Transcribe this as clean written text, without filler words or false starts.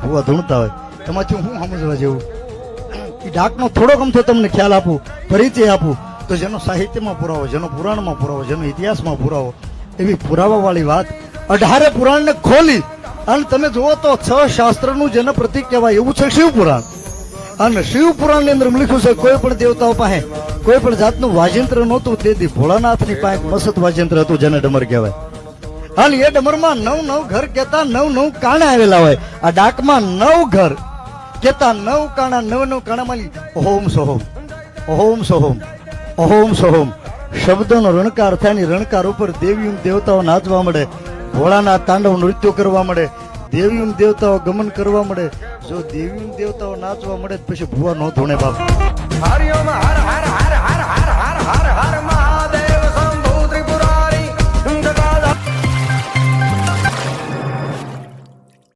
ભૂવા ધૂણતા હોય એમાંથી હું સમજવા જેવું એ ડાકનો થોડોક અમથો તમને ખ્યાલ આપું, પરિચય આપું તો જેનો સાહિત્યમાં પુરાવો, જેનો પુરાણમાં પુરાવો, જેનો ઇતિહાસમાં પુરાવો, એવી પુરાવા વાળી વાત 18 પુરાણને ખોલી અને તમે જુઓ તો 6 શાસ્ત્રનું જેને પ્રતીક કહેવાય એવું છે શિવ પુરાણ. અને શિવ પુરાણ ની અંદર લખ્યું છે કોઈ પણ દેવતાઓ પાસે કોઈ પણ જાતનું વાજિંત્ર નહોતું, તેથી ભોળાનાથની પાસે મસ્ત વાજિંત્ર હતું જેને ડમર કહેવાય. અને એ ડમરમાં 9 ઘર કેતા 9 કાણા આવેલા હોય. આ ડાકમાં 9 ઘર કેતા 9 કાણા, 9 કાણામાં ઓમ સોહમ, ઓમ સોહમ, ઓમ સોહમ શબ્દોનો રણકાર થાય ને રણકાર ઉપર દેવીઓ દેવતાઓ નાચવા મળે, ભોળાનાથ તાંડવ નૃત્યો કરવા મળે, દેવીઓ દેવતાઓ ગમન કરવા મળે. જો દેવીઓ દેવતાઓ નાચવા મળે પછી ભૂવા નો ધૂણે બાપ. હરિ ઓમ હર હર હર હર હર હર હર હર